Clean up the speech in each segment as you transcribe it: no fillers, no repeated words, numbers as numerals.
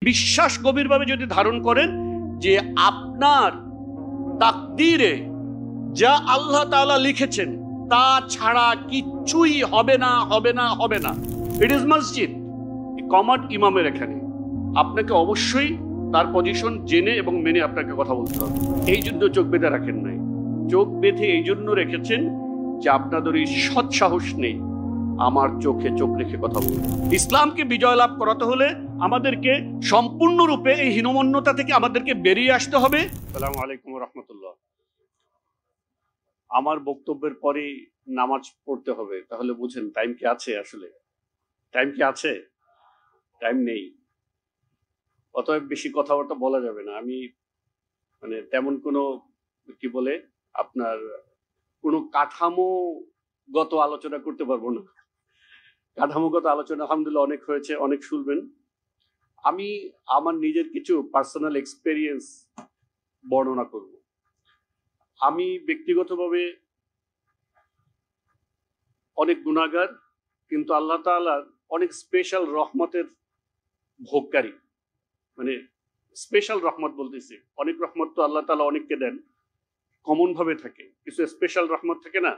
বিশ্বাস গভীরভাবে যদি ধারণ করেন যে আপনার তাকদীরে যা আল্লাহ তাআলা লিখেছেন তা ছাড়া কিচ্ছুই হবে না, হবে না, হবে না। ইট ইজ মসজিদ, কমাট ইমামের এখানে আপনাকে অবশ্যই তার পজিশন জেনে এবং মেনে আপনাকে কথা বলতে হবে। এই জন্য চোখ বেঁধে রাখেন নাই, চোখ বেঁধে এই জন্য রেখেছেন যে আপনাদের এই সৎ সাহস নেই আমার চোখে চোখ রেখে কথা বলতে। ইসলামকে বিজয় লাভ করাতে হলে আমাদেরকে সম্পূর্ণরূপে এই হীনমন্যতা থেকে আমাদেরকে বেরিয়ে আসতে হবে। আসসালামু আলাইকুম ওয়া রাহমাতুল্লাহ। আমার বক্তব্যের পরে নামাজ পড়তে হবে, তাহলে বুঝেন টাইম কি আছে? আসলে টাইম কি আছে? টাইম নেই, অতএব বেশি কথাবার্তা বলা যাবে না। আমি তেমন কোনো কি বলে আপনার কোনো কাঠামোগত আলোচনা করতে পারবো না। কাঠামোগত আলোচনা আলহামদুলিল্লাহ অনেক হয়েছে, অনেক শুনবেন। আমি আমার নিজের কিছু পার্সোনাল এক্সপেরিয়েন্স বর্ণনা করব। আমি ব্যক্তিগতভাবে অনেক গুনাহগার, কিন্তু আল্লাহ তাআলার অনেক স্পেশাল রহমতের ভোগকারী। স্পেশাল রহমত বলতেছি, অনেক রহমত তো আল্লাহ তাআলা অনেককে দেন, কমন ভাবে থাকে, কিছু স্পেশাল রহমত থাকে না,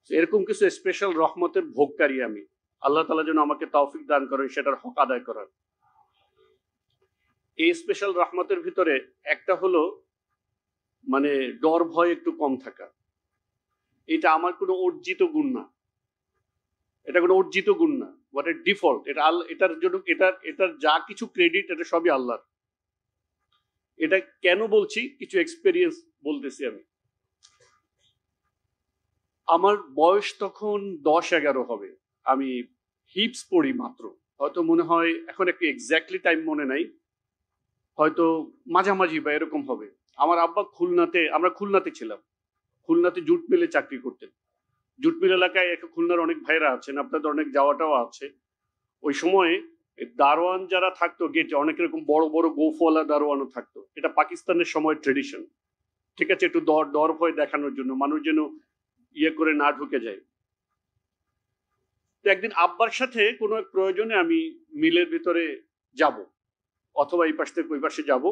এরকম কিছু স্পেশাল রহমতের ভোগকারী আমি। আল্লাহ তাআলা যেন আমাকে তৌফিক দান করেন সেটার হক আদায় করার। এই স্পেশাল রহমতের ভিতরে একটা হলো ডর ভয় একটু কম থাকা। এটা আমার কোনো অর্জিত গুণ না, এটা কোনো অর্জিত গুণ না, হোয়াট এ ডিফল্ট। এটা এটার জন্য এটার যা কিছু ক্রেডিট এটা সবই আল্লাহর। এটা কেন বলছি, কিছু এক্সপেরিয়েন্স বলতেছি আমি। আমার বয়স তখন 10-11 হবে, আমি হিপস পড়ি মাত্র, হয়তো মনে হয় এখন একটু এক্স্যাক্টলি টাইম মনে নাই, হয়তো মাঝামাঝি বা এরকম হবে। আমার আব্বা আমরা খুলনাতে ছিলাম, খুলনাতে জুট মিলে চাকরি করতেন। জুট মিল এলাকায় খুলনার অনেক ভাইরা আছেন, আপনাদের অনেক যাওয়াটাও আছে। ওই সময়ে দারোয়ান যারা থাকতো গেটে, অনেক রকম বড় বড় গোফওয়ালা দারোয়ানও থাকতো। এটা পাকিস্তানের সময় ট্রেডিশন, ঠিক আছে, একটু ডর ভয় দেখানোর জন্য, মানুষ যেন ইয়ে করে না ঢুকে যায়। তো একদিন আব্বার সাথে কোনো এক প্রয়োজনে আমি মিলের ভিতরে যাব, অথবা এই পাশ থেকে ওই পাশে যাব।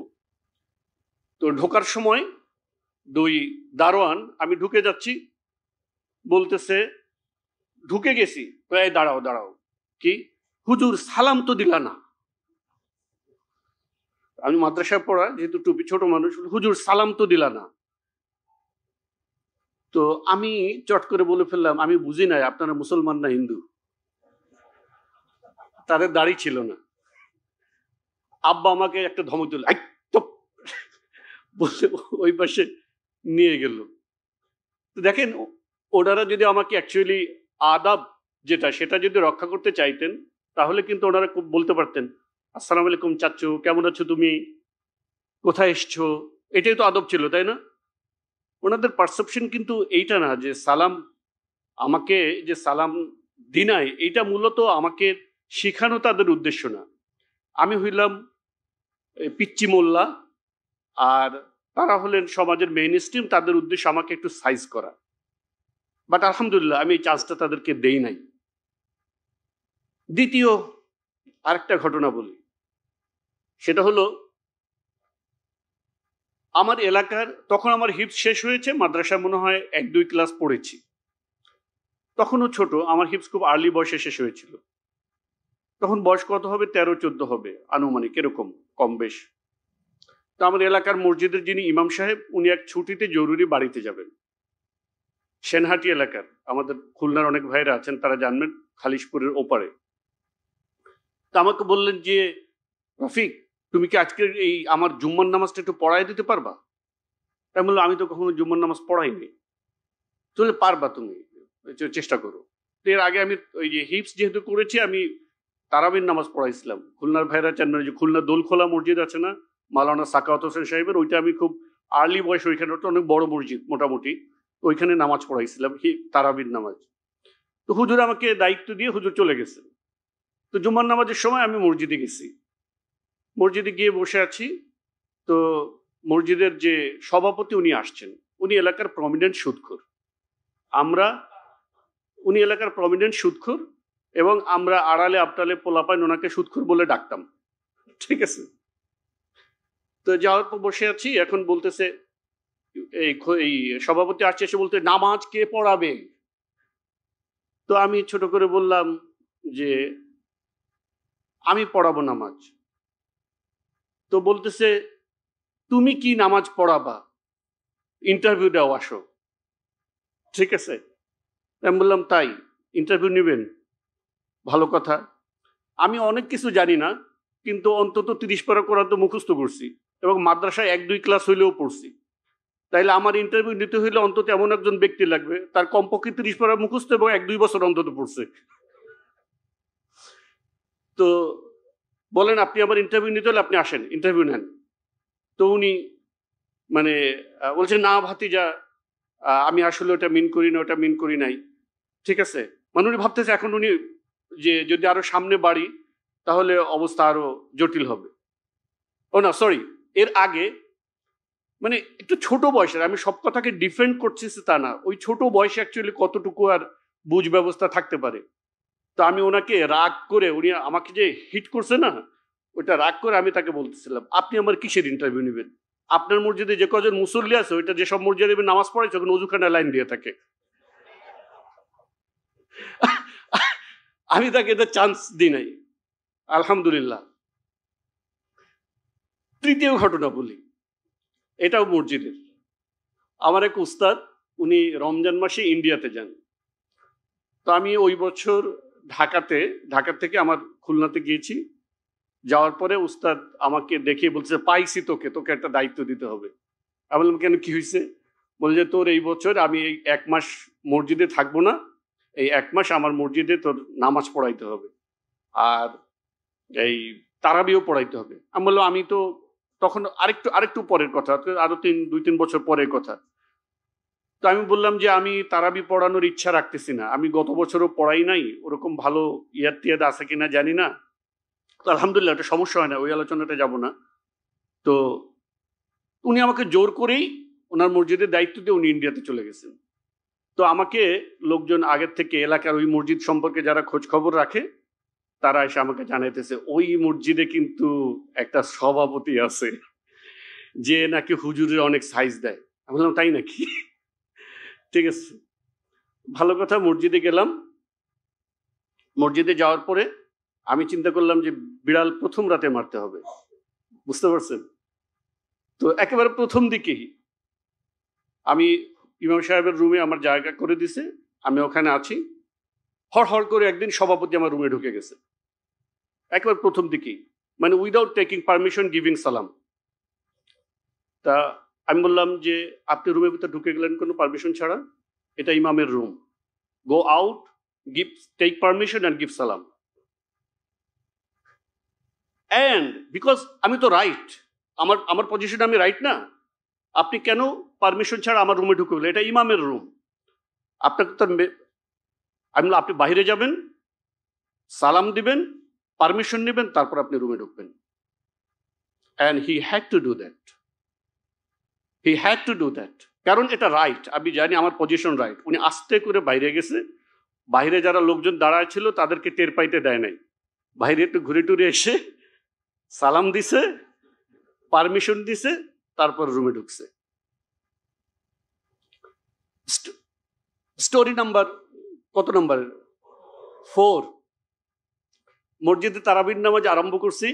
তো ঢোকার সময় দুই দারোয়ান, আমি ঢুকে যাচ্ছি, বলতেছে ঢুকে গেছি, প্রায় দাঁড়াও দাঁড়াও, কি হুজুর সালাম তো দিলা না। আমি মাদ্রাসায় পড়া, যেহেতু টুপি, ছোট মানুষ, হুজুর সালাম তো দিলা না। তো আমি চট করে বলে ফেললাম, আমি বুঝি নাই আপনারা মুসলমান না হিন্দু। তাদের দাড়ি ছিল না। আব্বা আমাকে একটা ধমক দিল, বলে ওই পাশে নিয়ে গেল। তো দেখেন, ওনারা যদি আমাকে অ্যাকচুয়ালি আদাব যেটা, সেটা যদি রক্ষা করতে চাইতেন, তাহলে কিন্তু ওনারা খুব বলতে পারতেন, আসসালামু আলাইকুম চাচ্চু, কেমন আছো তুমি, কোথায় এসছো, এটাই তো আদব ছিল, তাই না? ওনাদের পারসেপশন কিন্তু এইটা না, যে সালাম, আমাকে যে সালাম দিনাই, এইটা মূলত আমাকে শিখানো তাদের উদ্দেশ্য না। আমি হইলাম পিচ্চি মোল্লা, আর তারা হলেন সমাজের মেইন স্ট্রিম, তাদের উদ্দেশ্য আমাকে একটু সাইজ করা। বাট আলহামদুলিল্লাহ আমি এই চান্সটা তাদেরকে দেই নাই। দ্বিতীয় আরেকটা ঘটনা বলি, সেটা হলো আমার এলাকার, তখন আমার হিপস শেষ হয়েছে, মাদ্রাসায় মনে হয় 1-2 ক্লাস পড়েছি, তখনও ছোট, আমার হিপস খুব আর্লি বয়সে শেষ হয়েছিল। তখন বয়স কত হবে, 13-14 হবে আনুমানিক, এরকম কম বেশ। তো আমার এলাকার মসজিদের যিনি ইমাম সাহেব, উনি এক ছুটিতে জরুরি বাড়িতে যাবেন, সেনহাটি এলাকার, আমাদের খুলনার অনেক ভাইরা আছেন, তারা জানবেন, খালিশপুরের ওপারে। তা আমাকে বললেন যে, রফিক, তুমি কি আজকের এই আমার জুম্মার নামাজটা একটু পড়ায় দিতে পারবা? তাই বললাম, আমি তো কখনো জুম্মার নামাজ পড়াইনি। তাহলে পারবা তুমি, চেষ্টা করো। তো এর আগে আমি ওই যে হিপস যেহেতু করেছি, আমি তারাবির নামাজ পড়াইছিলাম। খুলনার ভাইরা চান, যে খুলনা দোলখোলা মসজিদ আছে না, মাওলানা সাকাওয়াত হোসেন সাহেবের, ওইটা আমি খুব আর্লি বয়স, ওইখানে তো অনেক বড় মসজিদ মোটামুটি, ওইখানে নামাজ পড়াইছিলাম, তারাবির নামাজ। তো হুজুর আমাকে দায়িত্ব দিয়ে হুজুর চলে গেছেন। তো জুম্মার নামাজের সময় আমি মসজিদে গেছি, মসজিদে গিয়ে বসে আছি। তো মসজিদের যে সভাপতি উনি আসছেন, উনি এলাকার প্রমিনেন্ট সুদখোর। উনি এলাকার প্রমিনেন্ট সুদখোর, এবং আমরা আড়ালে আপটালে পোলাপাইন ওনাকে সুদখোর বলে ডাকতাম। ঠিক আছে। তো যাওয়ার পর বসে আছি, এখন বলতেছে এই সভাপতি আসছে, এসে বলতে নামাজ কে পড়াবে। তো আমি ছোট করে বললাম যে আমি পড়াবো নামাজ। তো বলতেছে তুমি কি নামাজ পড়াবা, ইন্টারভিউ দাও আসো। ঠিক আছে, আমি বললাম তাই, ইন্টারভিউ নেবেন, ভালো কথা। আমি অনেক কিছু জানি না, কিন্তু অন্তত 30 পারা কোরআন তো মুখস্থ করছি এবং মাদ্রাসায় 1-2 ক্লাস হইলেও পড়ছি। তাইলে আমার ইন্টারভিউ নিতে হইলে অন্তত এমন একজন ব্যক্তি লাগবে তার কমপক্ষে 30 পারা মুখস্থ এবং 1-2 বছর অন্তত পড়ছে। তো বলেন আপনি আমার ইন্টারভিউ নিতে হলে আপনি আসেন, ইন্টারভিউ নেন। তো উনি মানে বলছে না ভাতিজা, আমি আসলে ওটা মিন করি না, ওটা মিন করি নাই। ঠিক আছে, মানে উনি ভাবতেছে এখন উনি যে যদি আরো সামনে বাড়ি তাহলে অবস্থা আরো জটিল হবে। ও না সরি, এর আগে মানে একটু ছোট বয়সের, আমি সব কথাকে ডিফেন্ড করছি তা না, ওই ছোট বয়সে অ্যাকচুয়ালি কতটুকু আর বুঝ ব্যবস্থা থাকতে পারে। তো আমি ওনাকে রাগ করে, উনি আমাকে যে হিট করছে না, ওইটা রাগ করে আমি তাকে বলতেছিলাম আপনি আমার কিসের ইন্টারভিউ নেবেন, আপনার মসজিদে যে কজন মুসল্লি আছে ওইটা যেসব মসজিদে নামাজ পড়াইছে ওখানে ওযুখানা লাইন দিয়ে থাকে। আমি তাকে এটা চান্স দিই নাই, আলহামদুলিল্লাহ। তৃতীয় ঘটনা বলি, এটাও মসজিদের। আমার এক উস্তাদ, উনি রমজান মাসে ইন্ডিয়াতে যান। তো আমি ওই বছর ঢাকা থেকে আমার খুলনাতে গিয়েছি। যাওয়ার পরে উস্তাদ আমাকে দেখে বলছে পাইছি তোকে, তোকে একটা দায়িত্ব দিতে হবে। আমি বললাম কেন, কি হয়েছে? বলে যে তোর এই বছর আমি এই 1 মাস মসজিদে থাকবো না, এই 1 মাস আমার মসজিদে তোর নামাজ পড়াইতে হবে আর এই তারাবিও পড়াইতে হবে। আমি বললাম আমি তো তখন আরেকটু পরের কথা, আরো 2-3 বছর পরের কথা। তো আমি বললাম যে আমি তারাবি পড়ানোর ইচ্ছা রাখতেছি না, আমি গত বছরও পড়াই নাই, ওরকম ভালো তিয়াদ আছে কিনা জানি না। তো আলহামদুলিল্লাহ, একটা সমস্যা হয় না, ওই আলোচনাটা যাব না। তো উনি আমাকে জোর করেই ওনার মসজিদের দায়িত্ব দিয়ে উনি ইন্ডিয়াতে চলে গেছেন। তো আমাকে লোকজন আগের থেকে এলাকার ওই মসজিদ সম্পর্কে যারা খোঁজ খবর রাখে তারা এসে আমাকে জানাইতেছে ওই মসজিদে কিন্তু একটা সভাপতি আছে যে নাকি হুজুরের অনেক সাইজ দেয়। আমি বললাম তাই নাকি? ঠিক আছে, ভালো কথা। মসজিদে গেলাম। মসজিদে যাওয়ার পরে আমি চিন্তা করলাম যে বিড়াল প্রথম রাতে মারতে হবে, বুঝতে পারছেন? তো একেবারে প্রথম দিকেই আমি ইমাম সাহেবের রুমে আমার জায়গা করে দিছে, আমি ওখানে আছি। হড় করে একদিন সভাপতি আমার রুমে ঢুকে গেছে একেবারে প্রথম দিকেই, মানে উইদাউট টেকিং পারমিশন, গিভিং সালাম। তা আমি বললাম যে আপনি রুমের ভিতরে ঢুকে গেলেন কোনো পারমিশন ছাড়া, এটা ইমামের room, go out, take permission and give সালাম। অ্যান্ড বিকজ আমি তো রাইট, আমার পজিশনে আমি রাইট না, আপনি কেন পারমিশন ছাড়া আমার রুমে ঢুকে গেলেন? এটা ইমামের রুম, আপনাকে তো আমি বললাম আপনি বাইরে যাবেন, সালাম দিবেন, পারমিশন নেবেন, তারপর আপনি রুমে ঢুকবেন। And he had to do that, কারণ এটা রাইট, আমি জানি আমার পজিশন রাইট। উনি আস্তে করে বাইরে গেছে, বাইরে যারা লোকজন দাঁড়ায় ছিল তাদেরকে টের পাইতে দেয় নাই, বাইরে একটু ঘুরে টুরে এসে সালাম দিছে, পারমিশন দিছে, তারপর রুমে ঢুকছে। স্টোরি নাম্বার কত নাম্বার? 4। মসজিদে তারাবির নামাজ আরম্ভ করছি।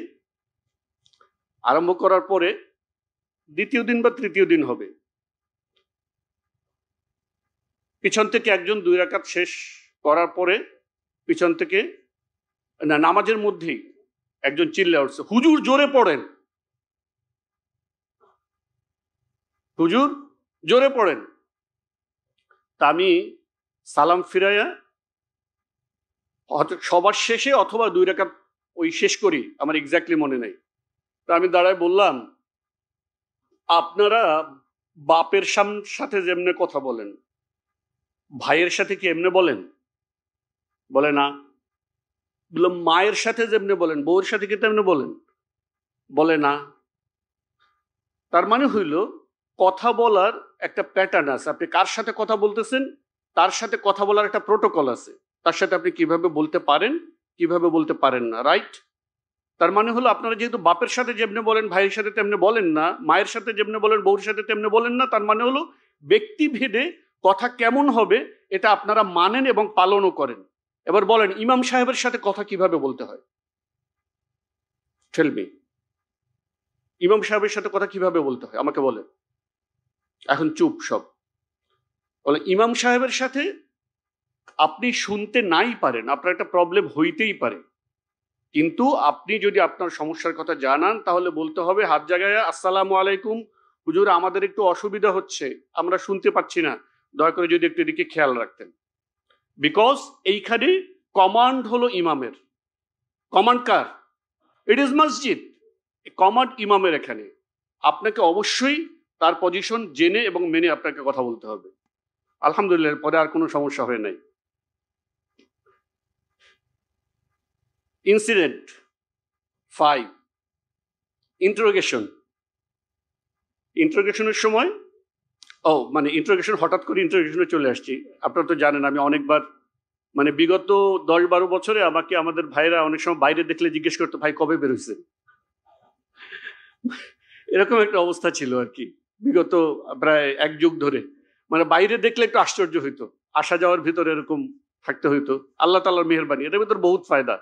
আরম্ভ করার পরে দ্বিতীয় দিন বা তৃতীয় দিন হবে, পিছন থেকে একজন 2 রাকাত শেষ করার পরে পিছন থেকে না, নামাজের মধ্যেই একজন চিল্লা উঠছে, হুজুর জোরে পড়েন, হুজুর জোরে পড়েন। তা আমি সালাম ফিরাইয়া সবার শেষে অথবা 2 রাকাত ওই শেষ করি, আমার এক্স্যাক্টলি মনে নেই। তা আমি দাঁড়ায় বললাম আপনারা বাপের সাথে যেমনে কথা বলেন ভাইয়ের সাথে কি এমনে বলেন? বলে না। বললাম মায়ের সাথে যেমনে বলেন বউয়ের সাথে কি তেমনে বলেন? বলে না। তার মানে হইল কথা বলার একটা প্যাটার্ন আছে, আপনি কার সাথে কথা বলতেছেন তার সাথে কথা বলার একটা প্রোটোকল আছে, তার সাথে আপনি কিভাবে বলতে পারেন কিভাবে বলতে পারেন না, রাইট? তার মানে হলো আপনারা যেহেতু বাপের সাথে যেমনি বলেন ভাইয়ের সাথে তেমনি বলেন না, মায়ের সাথে যেমনি বলেন বউর সাথে তেমনি বলেন না, তার মানে হলো ব্যক্তিভেদে কথা কেমন হবে এটা আপনারা মানেন এবং পালনও করেন। এবার বলেন ইমাম সাহেবের সাথে কথা কিভাবে বলতে হয়? টেল মি, ইমাম সাহেবের সাথে কথা কিভাবে বলতে হয় আমাকে বলেন। এখন চুপ সব। বলে ইমাম সাহেবের সাথে আপনি শুনতে নাই পারেন, আপনার একটা প্রবলেম হইতেই পারে, কিন্তু আপনি যদি আপনার সমস্যার কথা জানান তাহলে বলতে হবে হাত জায়গায়, আসসালামু আলাইকুম হুজুর, আমাদের একটু অসুবিধা হচ্ছে, আমরা শুনতে পাচ্ছি না, দয়া করে যদি একটু এদিকে খেয়াল রাখতেন। বিকজ এইখানে কমান্ড হলো ইমামের। Command car? ইট ইজ মসজিদ। কমান্ড ইমামের। এখানে আপনাকে অবশ্যই তার পজিশন জেনে এবং মেনে আপনাকে কথা বলতে হবে। আলহামদুলিল্লাহ, পরে আর কোনো সমস্যা হয় নাই। Incident 5, interrogation. ইন্টারোগেশনের সময় মানে ইন্টারোগেশন, হঠাৎ করে ইন্টারোগেশনে চলে আসছি। আপনারা তো জানেন আমি অনেকবার, মানে বিগত 10-12 বছরে আমাকে আমাদের ভাইরা অনেক সময় বাইরে দেখলে জিজ্ঞেস করতো, ভাই কবে বেরোইছে? এরকম একটা অবস্থা ছিল আর কি বিগত প্রায় 1 যুগ ধরে। মানে বাইরে দেখলে একটু আশ্চর্য হইতো, আসা যাওয়ার ভিতরে এরকম থাকতে হইতো। আল্লাহ তাআলার মেহেরবানি, এটার ভিতর বহুত ফায়দা।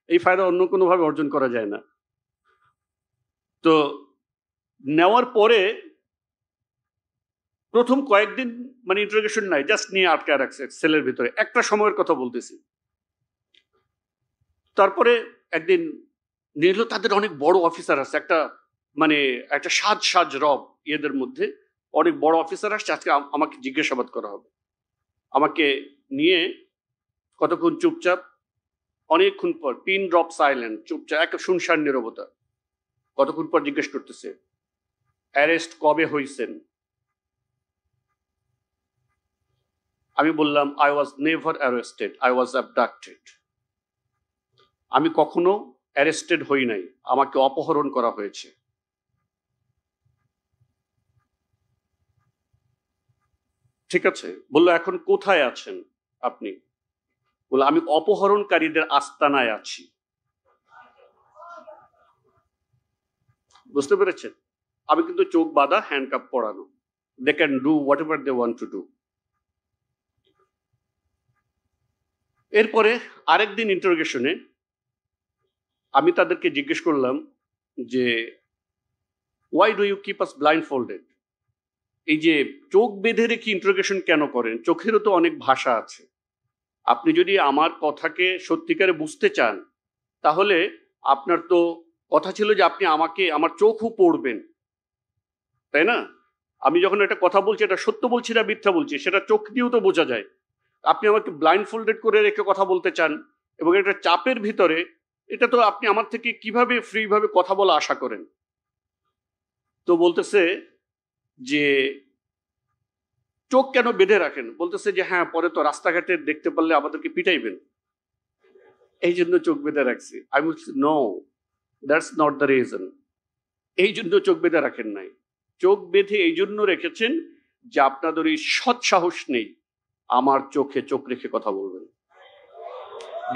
এই ফায়দা অন্য কোনো ভাবে অর্জন করা যায় না। তো নেওয়ার পরে প্রথম কয়েকদিন মানে ইন্টারোগেশন নাই, জাস্ট নিয়ে আটকে রাখছে সেলের ভিতরে। একটা সময়ের কথা বলতেছি। তারপরে একদিন নিল, তাদের অনেক বড় অফিসার আছে, একটা মানে একটা সাজ রব এদের মধ্যে অনেক বড় অফিসার আসছে, আজকে আমাকে জিজ্ঞাসাবাদ করা হবে। আমাকে নিয়ে কতক্ষণ চুপচাপ, অনেকক্ষণ পর পিন ড্রপ সাইলেন্ট, চুপচাপ একটা শুনশান নীরবতা। কতক্ষণ পর জিজ্ঞেস করতেছে, অ্যারেস্ট কবে হয়েছেন? আমি বললাম, I was never arrested, I was অ্যাবডাক্টেড। আমি কখনো অ্যারেস্টেড হই নাই, আমাকে অপহরণ করা হয়েছে। ঠিক আছে, বললো এখন কোথায় আছেন আপনি? বললো আমি অপহরণকারীদের আস্তানায় আছি। বুঝতে পেরেছেন? আমি কিন্তু চোখ বাঁধা, হ্যান্ডকাপ পরানো। They can do whatever they want to do. এরপরে আরেকদিন ইন্টারোগেশনে আমি তাদেরকে জিজ্ঞেস করলাম যে why do you keep us blindfolded? এই যে চোখ বেঁধে রেখে ইন্টারোগেশন কেন করেন? চোখেরও তো অনেক ভাষা আছে। আপনি যদি আমার কথাকে সত্যিকারে বুঝতে চান তাহলে আপনার তো কথা ছিল যে আপনি আমাকে, আমার চোখও পড়বেন, তাই না? আমি যখন একটা কথা বলছি এটা সত্য বলছি না মিথ্যা বলছি সেটা চোখ দিয়েও তো বোঝা যায়। আপনি আমাকে ব্লাইন্ড ফোল্ডেড করে রেখে কথা বলতে চান এবং একটা চাপের ভিতরে, এটা তো আপনি আমার থেকে কিভাবে ফ্রি ভাবে কথা বলা আশা করেন? তো বলতেছে যে চোখ কেন বেঁধে রাখেন? বলতেছে যে হ্যাঁ, পরে তো রাস্তাঘাটে দেখতে পারলে আমাদেরকে পিটাইবেন, এই জন্য চোখ বেঁধে রাখছি। আমি বলছি no, that's not the reason. এই জন্য চোখ বেঁধে রাখেন নাই। চোখ বেঁধে এই জন্য রেখেছেন যে আপনাদের এই সৎ সাহস নেই আমার চোখে চোখ রেখে কথা বলবেন।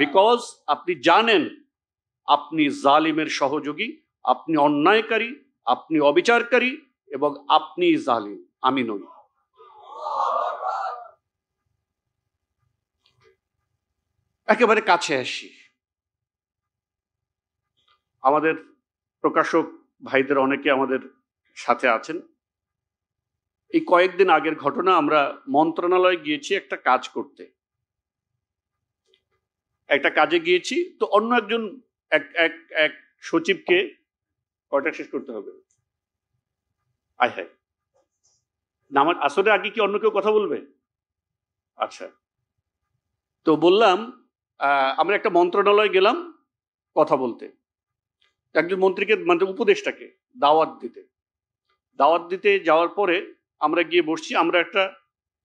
বিকজ আপনি জানেন আপনি জালিমের সহযোগী, আপনি অন্যায়কারী, আপনি অবিচারকারী এবং আপনি জালিম, আমি নই। একেবারে কাছে আসি। আমাদের প্রকাশক ভাইদের অনেকে আমাদের সাথে আছেন। এই কয়েকদিন আগের ঘটনা, আমরা মন্ত্রণালয়ে গিয়েছি একটা কাজ করতে, একটা কাজে গিয়েছি। তো অন্য একজন এক এক এক সচিবকে, কয়টা শেষ করতে হবে? আয় হায়, আমার আসলে আগে কি অন্য কেউ কথা বলবে? আচ্ছা, তো বললাম আমরা একটা মন্ত্রণালয়ে গেলাম কথা বলতে, একজন মন্ত্রীকে মানে উপদেষ্টাকে দাওয়াত দিতে যাওয়ার পরে আমরা গিয়ে বসছি। আমরা একটা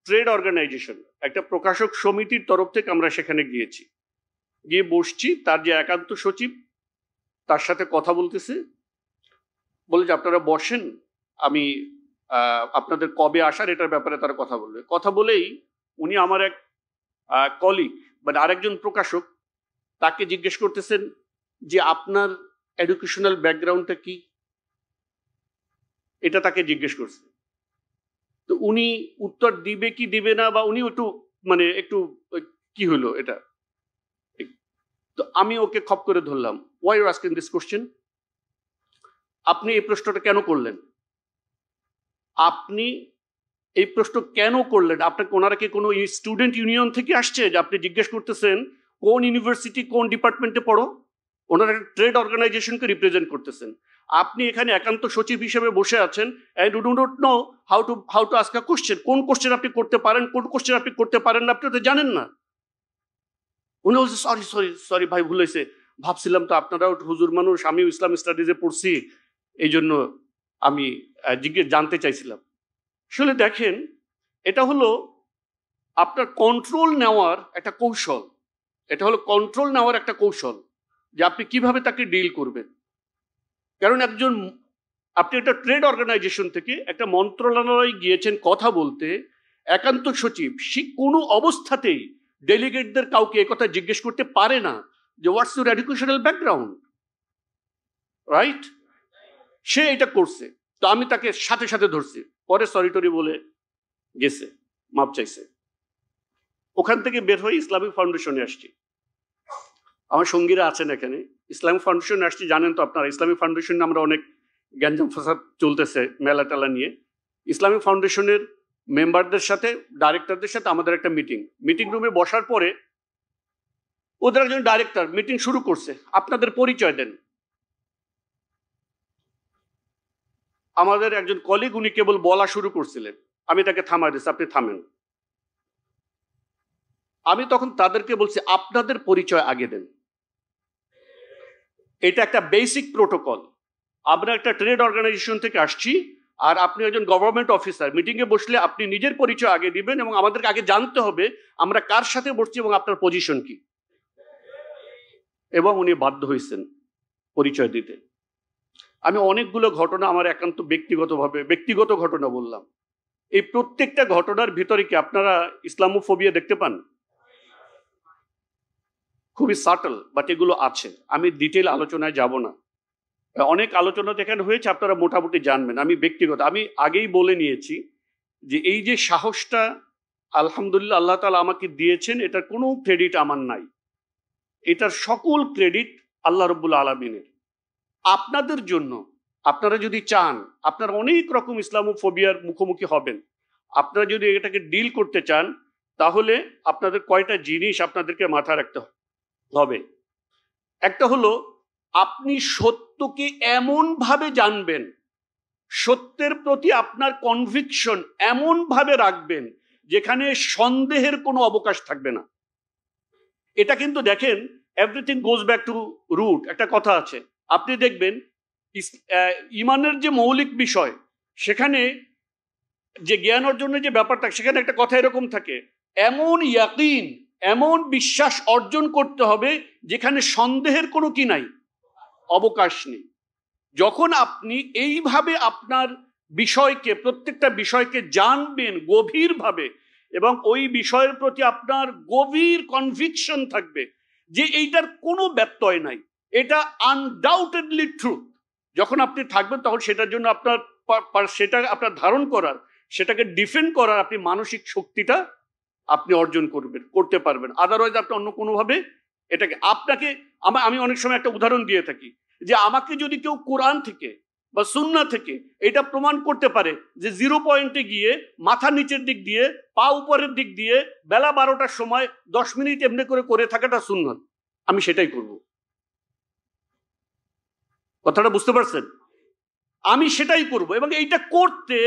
ট্রেড অর্গানাইজেশন, একটা প্রকাশক সমিতির তরফ থেকে আমরা সেখানে গিয়েছি। গিয়ে বসছি, তার যে একান্ত সচিব তার সাথে কথা বলতেছে। বলে যে আপনারা বসেন, আমি আপনাদের কবে আসার এটার ব্যাপারে তারা কথা বলবে। কথা বলেই উনি আমার এক কলিগ মানে আরেকজন প্রকাশক, তাকে জিজ্ঞেস করতেছেন যে আপনার এডুকেশনাল ব্যাকগ্রাউন্ডটা কি, এটা তাকে জিজ্ঞেস করছে। তো উনি উত্তর দিবে কি দিবে না, বা উনি একটু মানে একটু কি হলো এটা। তো আমি ওকে খপ করে ধরলাম, why you asking this question, আপনি এই প্রশ্নটা কেন করলেন, আপনি এই প্রশ্ন কেন করলেন? আপনাকে ওনারা কি কোনো স্টুডেন্ট ইউনিয়ন থেকে আসছে যে আপনি জিজ্ঞেস করতেছেন কোন ইউনিভার্সিটি কোন ডিপার্টমেন্টে পড়ো? ওনারা একটা ট্রেড অর্গানাইজেশনকে রিপ্রেজেন্ট করতেছেন। আপনি এখানে একান্ত সচিব হিসেবে বসে আছেন, and you do not know how to ask a question. কোন কোশ্চেন আপনি করতে পারেন, কোন কোশ্চেন আপনি করতে পারেন না, আপনি তো জানেন না। উনি বলছে সরি সরি সরি ভাই, ভুল হয়েছে, ভাবছিলাম তো আপনারাও হুজুর মানুষ, আমিও ইসলাম স্টাডিজে পড়ছি, এই জন্য আমি জানতে চাইছিলাম। আসলে দেখেন, এটা হলো আপনার কন্ট্রোল নেওয়ার একটা কৌশল, এটা হলো কন্ট্রোল নেওয়ার একটা কৌশল, যে আপনি কিভাবে তাকে ডিল করবেন। কারণ আপনি একটা ট্রেড অর্গানাইজেশন থেকে একটা মন্ত্রণালয়ে গিয়েছেন কথা বলতে, একান্ত সচিব সে কোনো অবস্থাতেই ডেলিগেটদের কাউকে একথা জিজ্ঞেস করতে পারে না যে what's your educational background, right? সে এটা করছে, তো আমি তাকে সাথে সাথে ধরছি, পরে সরি টরি বলে গেছে, মাপ চাইছে। ওখান থেকে বের হয়ে ইসলামিক ফাউন্ডেশনে আসছি, আমার সঙ্গীরা আছেন এখানে, ইসলামিক ফাউন্ডেশনে আসছি। জানেন তো আপনারা, ইসলামিক ফাউন্ডেশনে আমরা অনেক গ্যাঞ্জাম ফাসাদ চলতেছে মেলা টেলা নিয়ে। ইসলামিক ফাউন্ডেশনের মেম্বারদের সাথে, ডাইরেক্টরদের সাথে আমাদের একটা মিটিং রুমে বসার পরে ওদের একজন ডাইরেক্টর মিটিং শুরু করছে, আপনাদের পরিচয় দেন। আমাদের একজন কলিগ উনি কেবল বলা শুরু করছিলেন, আমি তাকে থামাই দিয়েছি, আপনি থামেন। আমি তখন তাদেরকে বলছি আপনাদের পরিচয় আগে দেন, এটা একটা বেসিক প্রোটোকল। আমরা একটা ট্রেড অর্গানাইজেশন থেকে আসছি, আর আপনি একজন গভর্নমেন্ট অফিসার, মিটিংয়ে বসলে আপনি নিজের পরিচয় আগে দিবেন, এবং আমাদেরকে আগে জানতে হবে আমরা কার সাথে বসছি এবং আপনার পজিশন কি। এবং উনি বাধ্য হয়েছেন পরিচয় দিতে। আমি অনেকগুলো ঘটনা আমার একান্ত ব্যক্তিগত ঘটনা বললাম। এই প্রত্যেকটা ঘটনার ভিতরে কি আপনারা ইসলামোফোবিয়া দেখতে পান? খুবই সাটল, বাট এগুলো আছে। আমি ডিটেল আলোচনায় যাব না, অনেক আলোচনা যেখানে হয়েছে আপনারা মোটামুটি জানবেন। আমি আগেই বলে নিয়েছি যে এই যে সাহসটা আলহামদুলিল্লাহ আল্লাহ তাআলা আমাকে দিয়েছেন, এটার কোনো ক্রেডিট আমার নাই, এটার সকল ক্রেডিট আল্লাহ রাব্বুল আলামিনের। আপনাদের জন্য, আপনারা যদি চান, আপনারা অনেক রকম ইসলামোফোবিয়ার মুখোমুখি হবেন, আপনারা যদি এটাকে ডিল করতে চান, তাহলে আপনাদের কয়টা জিনিস আপনাদেরকে মাথায় রাখতে হবে। একটা হলো, আপনি সত্যকে এমন ভাবে জানবেন, সত্যের প্রতি আপনার কনভিকশন এমন ভাবে রাখবেন যেখানে সন্দেহের কোনো অবকাশ থাকবে না। এটা কিন্তু দেখেন, everything goes back to root, একটা কথা আছে। আপনি দেখবেন ইমানের যে মৌলিক বিষয়, সেখানে যে জ্ঞান অর্জনের যে ব্যাপারটা, সেখানে একটা কথা এরকম থাকে, এমন ইয়াকিন, এমন বিশ্বাস অর্জন করতে হবে যেখানে সন্দেহের কোনো কি নাই, অবকাশ নেই। যখন আপনি এইভাবে আপনার বিষয়কে, প্রত্যেকটা বিষয়কে জানবেন গভীরভাবে, এবং ওই বিষয়ের প্রতি আপনার গভীর কনভিকশন থাকবে যে এইটার কোনো ব্যত্যয় নাই, এটা আনডাউটেডলি ট্রুথ, যখন আপনি থাকবেন, তখন সেটার জন্য সেটা আপনার ধারণ করার, সেটাকে ডিফেন্ড করার আপনি মানসিক শক্তিটা আপনি অর্জন করতে পারবেন। আদারওয়াইজ আপনি অন্য কোনোভাবে এটাকে আমি অনেক সময় একটা উদাহরণ দিয়ে থাকি, যে আমাকে যদি কেউ কোরআন থেকে বা সুন্নাহ থেকে এটা প্রমাণ করতে পারে যে 0 পয়েন্টে গিয়ে মাথা নিচের দিক দিয়ে পা উপরের দিক দিয়ে বেলা 12টার সময় 10 মিনিট এমনি করে থাকাটা সুন্নাত, আমি সেটাই করব। কথাটা বুঝতে পারছেন? আমি সেটাই করব, এবং এইটা করতে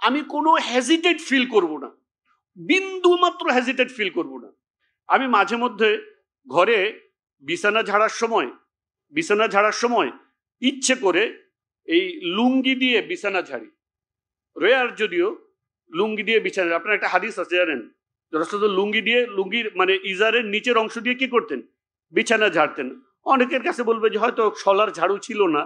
আমি কোনো হেজিটেট ফিল করব না, বিন্দু মাত্র হেজিটেট ফিল করব না। আমি মাঝে মধ্যে ঘরে বিছানা ঝাড়ার সময় ইচ্ছে করে এই লুঙ্গি দিয়ে বিছানা ঝাড়ি, রেয়ার যদিও, লুঙ্গি দিয়ে বিছানা। আপনার একটা হাদিস আছে জানেন, রাসূলুল্লাহ লুঙ্গির মানে ইজারের নিচের অংশ দিয়ে কি করতেন? বিছানা ঝাড়তেন। অনেকের কাছে বলবে যে হয়তো শলার ঝাড়ু ছিল না,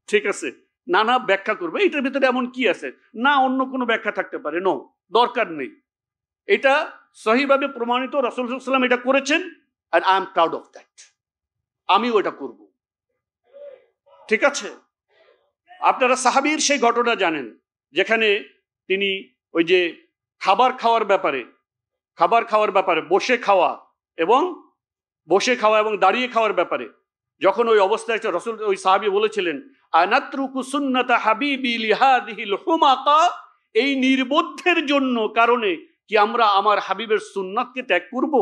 ঠিক আছে, নানা ব্যাখ্যা করবে, এটার ভিতরে এমন কি আছে, না অন্য কোনো ব্যাখ্যা থাকতে পারে, নো, দরকার নেই। এটা সহিভাবে প্রমাণিত, রাসূল সাল্লাল্লাহু আলাইহি ওয়াসাল্লাম এটা করেছেন, and I am proud of that। আমিও এটা করব। ঠিক আছে? আপনারা সাহাবীর সেই ঘটনা জানেন, যেখানে তিনি ওই যে খাবার খাওয়ার ব্যাপারে বসে খাওয়া এবং দাঁড়িয়ে খাওয়ার ব্যাপারে যখন ওই অবস্থায় রাসূল ওই সাহাবী বলেছিলেন, আনাতরুকু সুন্নাতা হাবিবি লিহাদিহিল হুমাকা, এই নির্বোধের জন্য কারণে কি আমরা আমার হাবিবের সুন্নাতকে ত্যাগ করব?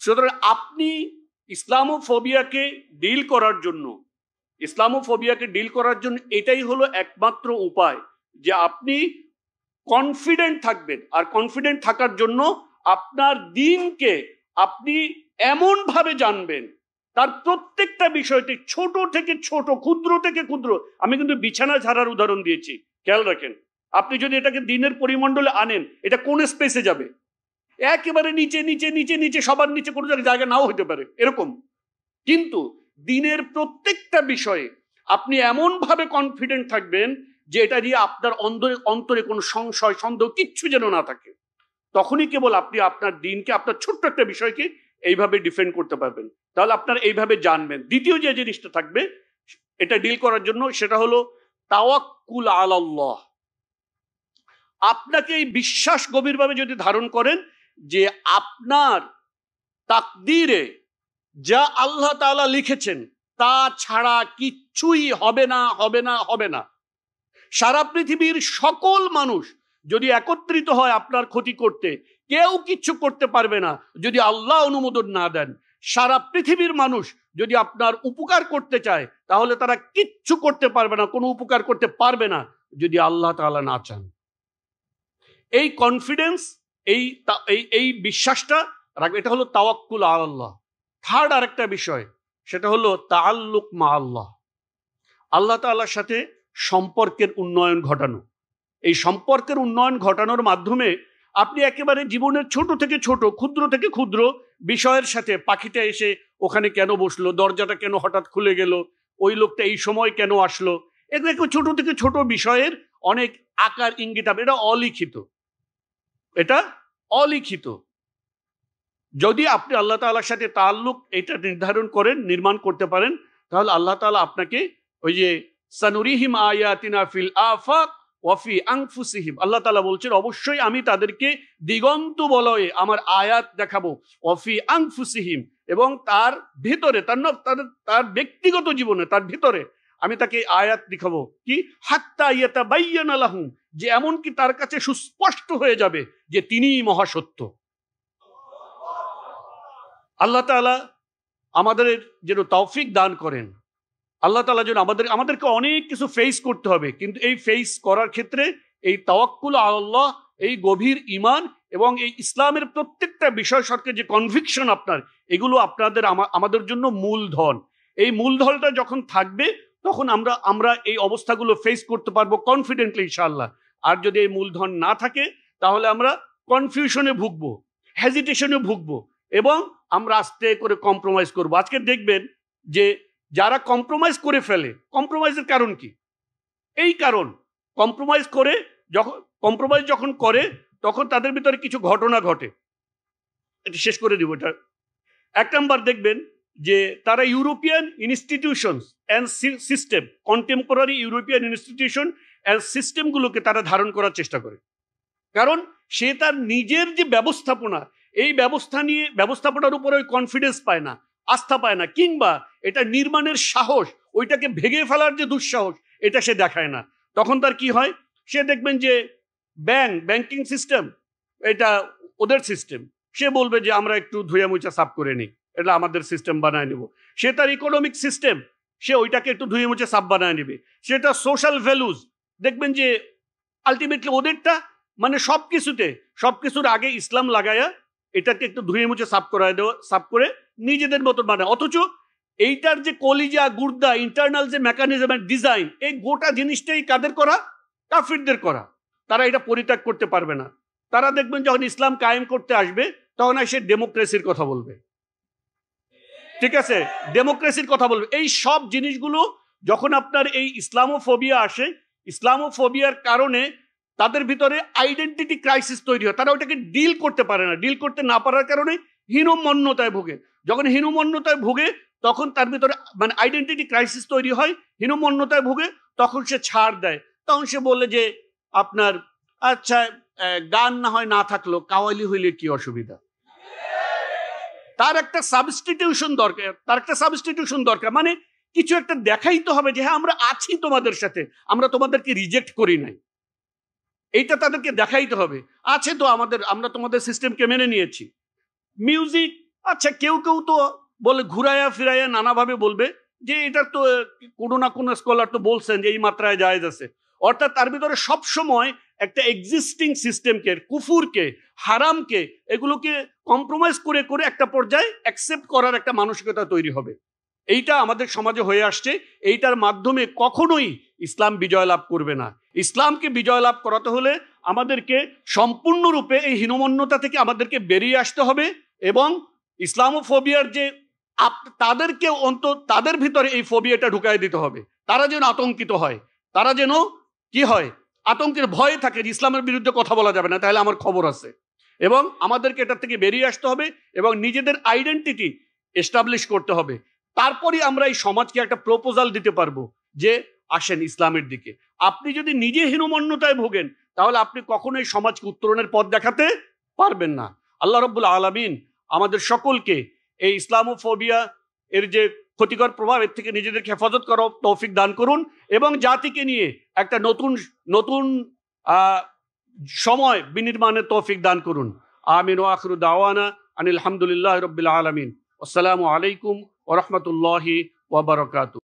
সুতরাং আপনি ইসলামোফোবিয়াকে ডিল করার জন্য এটাই হলো একমাত্র উপায়, যে আপনি কনফিডেন্ট থাকবেন। আর কনফিডেন্ট থাকার জন্য আপনার দ্বীনকে আপনি এমন ভাবে জানবেন, তার প্রত্যেকটা বিষয়টি ছোট থেকে ছোট, ক্ষুদ্র থেকে ক্ষুদ্র। আমি কিন্তু বিছানা ঝাড়ার উদাহরণ দিয়েছি, খেয়াল রাখেন। আপনি যদি এটাকে দিনের পরিমণ্ডলে আনেন, এটা কোন স্পেসে যাবে? একেবারে নিচে নিচে নিচে নিচে, সবার নিচে কোনো জায়গা নাও হতে পারে এরকম। কিন্তু দিনের প্রত্যেকটা বিষয়ে আপনি এমন ভাবে কনফিডেন্ট থাকবেন যে এটা দিয়ে আপনার অন্তরে কোনো সংশয় সন্দেহ কিচ্ছু যেন না থাকে। তখনই কেবল আপনি আপনার দিনকে, আপনার ছোট্ট একটা বিষয়কে এইভাবে ডিফেন্ড করতে পারবেন। তাহলে আপনার এইভাবে জানবেন। দ্বিতীয় যে জিনিসটা থাকবে এটা ডিল করার জন্য, সেটা হলো তাওয়াক্কুল আলাল্লাহ। আপনাকে এই বিশ্বাস গভীরভাবে যদি ধারণ করেন যে আপনার তাকদীরে যা আল্লাহ তাআলা লিখেছেন তা ছাড়া কিচ্ছুই হবে না। সারা পৃথিবীর সকল মানুষ যদি একত্রিত হয় আপনার ক্ষতি করতে, কেউ কিচ্ছু করতে পারবে না যদি আল্লাহ অনুমোদন না দেন। সারা পৃথিবীর মানুষ যদি আপনার উপকার করতে চায়, তাহলে তারা কিচ্ছু করতে পারবে না, কোনো উপকার করতে পারবে না যদি আল্লাহ তাআলা না চান। এই কনফিডেন্স, এই বিশ্বাসটা রাখবে, এটা হলো তাওয়াক্কুল আলাল্লাহ। থার্ড আরেকটা বিষয়, সেটা হলো তাআল্লুক মা আল্লাহ। আল্লাহ তাআলার সাথে সম্পর্কের উন্নয়ন ঘটানো। এই সম্পর্কের উন্নয়ন ঘটানোর মাধ্যমে আপনি একেবারে জীবনের ছোট থেকে ছোট, ক্ষুদ্র থেকে ক্ষুদ্র বিষয়ের সাথে, পাখিটা এসে ওখানে কেন বসলো, দরজাটা কেন হঠাৎ খুলে গেল, ওই লোকটা এই সময় কেন আসলো, এগুলো ছোট থেকে ছোট বিষয়ের অনেক আকার ইঙ্গিত। এটা অলিখিত। যদি আপনি আল্লাহ তাআলার সাথে তাআল্লুক এটা নির্মাণ করতে পারেন, তাহলে আল্লাহ তাআলা আপনাকে ওই যে সানুরিহিম আয়াতিনা ফিল আফাক ওয়া ফি আনফুসিহিম, আল্লাহ তাআলা বলছেন অবশ্যই আমি তাদেরকে দিগন্ত বলয়ে আমার আয়াত দেখাবো, ওয়া ফি আনফুসিহিম, এবং তার ভিতরে, তার ব্যক্তিগত জীবনে, তার ভিতরে আমি তাকে আয়াত দেখাবো। কি? হাত্তা ইয়াতাবায়্যানা লাহুম, যে এমনকি তার কাছে সুস্পষ্ট হয়ে যাবে যে তিনিই মহাসত্য। আল্লাহ তাআলা আমাদের যেন তৌফিক দান করেন। আল্লাহ তাআলা যেন আমাদেরকে অনেক কিছু ফেস করতে হবে, কিন্তু এই ফেস করার ক্ষেত্রে এই তাওয়াক্কুল আলাল্লাহ, এই গভীর ঈমান এবং এই ইসলামের প্রত্যেকটা বিষয় সম্পর্কে যে কনভিকশন আপনার, এগুলো আমাদের জন্য মূলধন। এই মূলধনটা যখন থাকবে, তখন আমরা এই অবস্থাগুলো ফেস করতে পারবো কনফিডেন্টলি ইনশাআল্লাহ। আর যদি এই মূলধন না থাকে, তাহলে আমরা কনফিউশনে ভুগবো, হেজিটেশনে ভুগবো, এবং আমরা আস্তে করে কম্প্রোমাইজ করবো। আজকে দেখবেন যে যারা কম্প্রোমাইজ করে ফেলে, কম্প্রোমাইজের কারণ কি? এই কারণ, কম্প্রোমাইজ যখন করে, তখন তাদের ভিতরে কিছু ঘটনা ঘটে। এটা শেষ করে দিব। এটা এক নাম্বার, দেখবেন যে তারা European institutions and system, contemporary European institution and সিস্টেমগুলোকে তারা ধারণ করার চেষ্টা করে। কারণ সে তার নিজের যে ব্যবস্থাপনা, এই ব্যবস্থাপনার উপরে ওই কনফিডেন্স পায় না, আস্থা পায় না, কিংবা এটা নির্মাণের সাহস, ওইটাকে ভেঙে ফেলার যে দুঃসাহস, এটা সে দেখায় না। তখন তার কি হয়? সে দেখবেন যে ব্যাংকিং সিস্টেম, এটা ওদের সিস্টেম, সে বলবে যে আমরা একটু ধুয়ে মুছা সাফ করে নিই, এটা আমাদের সিস্টেম বানায় নেব। সে তার ইকোনমিক সিস্টেম, সে ওইটাকে একটু ধুয়ে মুছে সাফ বানায় নেবে। সেটা সোশ্যাল ভ্যালুজ, দেখবেন যে আলটিমেটলি ওদেরটা, মানে সবকিছুর আগে ইসলাম লাগায়া এটাকে একটু ধুয়ে মুছে সাফ করে নিজেদের মতো বানায়। অথচ এইটার যে কলিজা, গুর্দা, ইন্টারনাল যে মেকানিজম এন্ড ডিজাইন, এই গোটা জিনিসটাই কাদের করা? কাফিরদের করা। তারা এটা পরিত্যাগ করতে পারবে না। তারা দেখবেন যখন ইসলাম কায়েম করতে আসবে, তখন এসে ডেমোক্রেসির কথা বলবে। ঠিক আছে, ডেমোক্রেসির কথা বলবে। এই সব জিনিসগুলো যখন আপনার এই ইসলামোফোবিয়া আসে, ইসলামোফোবিয়ার কারণে তাদের ভিতরে আইডেন্টিটি ক্রাইসিস তৈরি হয়। তারা ওটাকে ডিল করতে পারে না। ডিল করতে না পারার কারণে হীনমন্যতায় ভোগে। যখন হীনমন্যতায় ভোগে, তখন তার ভিতরে মানে আইডেন্টিটি ক্রাইসিস তৈরি হয়, হীনমন্যতায় ভুগে, তখন সে ছাড় দেয়। তখন সে বলে যে আপনার আচ্ছা গান না হয় না থাকলো, কাওয়ালি হইলে কি অসুবিধা। তার একটা সাবস্টিটিউশন দরকার, মানে কিছু একটা দেখাইতে হবে যে হ্যাঁ আমরা আছি তোমাদের সাথে, আমরা তোমাদেরকে রিজেক্ট করি নাই, এইটা তাদেরকে দেখাইতে হবে। আছে তো আমরা তোমাদের সিস্টেমকে মেনে নিয়েছি। মিউজিক, আচ্ছা কেউ কেউ তো বলে ঘুরাইয়া ফিরাইয়া নানাভাবে বলবে যে এটা তো কোনো না কোনো স্কলার তো বলছেন যে এই মাত্রায় জায়েজ আছে। অর্থাৎ তার ভিতরে সব সময় একটা এক্সিস্টিং সিস্টেমকে, কুফুরকে, হারামকে, এগুলোকে কম্প্রোমাইজ করে করে একটা পর্যায়ে অ্যাকসেপ্ট করার একটা মানসিকতা তৈরি হবে। এইটা আমাদের সমাজে হয়ে আসছে। এইটার মাধ্যমে কখনোই ইসলাম বিজয় লাভ করবে না। ইসলামকে বিজয় লাভ করাতে হলে আমাদেরকে সম্পূর্ণরূপে এই হীনমন্যতা থেকে আমাদেরকে বেরিয়ে আসতে হবে, এবং ইসলামোফোবিয়ার যে তাদেরকে তাদের ভিতরে এই ফোবিয়াটা ঢুকাই দিতে হবে। তারা যেন আতঙ্কিত হয়, তারা যেন কি হয়, আতঙ্কের ভয়ে থাকে যে ইসলামের বিরুদ্ধে কথা বলা যাবে না, তাহলে আমার খবর আছে। এবং আমাদেরকে এটা থেকে বেরিয়ে আসতে হবে এবং নিজেদের আইডেন্টিটি এস্টাবলিশ করতে হবে। তারপরে আমরা এই সমাজকে একটা প্রপোজাল দিতে পারবো যে আসেন ইসলামের দিকে। আপনি যদি নিজে হীনমন্যতায় ভোগেন তাহলে আপনি কখনোই সমাজকে উত্তরণের পথ দেখাতে পারবেন না। আল্লাহ রাব্বুল আলামিন আমাদের সকলকে এই ইসলামোফোবিয়া এর যে ক্ষতিকর প্রভাব, এর থেকে নিজেদেরকে হেফাজত করার তৌফিক দান করুন, এবং জাতিকে নিয়ে একটা নতুন সময় বিনির্মাণের তৌফিক দান করুন। আমিন ওয়া আখিরু দাওয়ানা আনিল হামদুলিল্লাহি রাব্বিল আলামিন। আসসালামু আলাইকুম ওয়া রাহমাতুল্লাহি ওয়া বারাকাতুহু।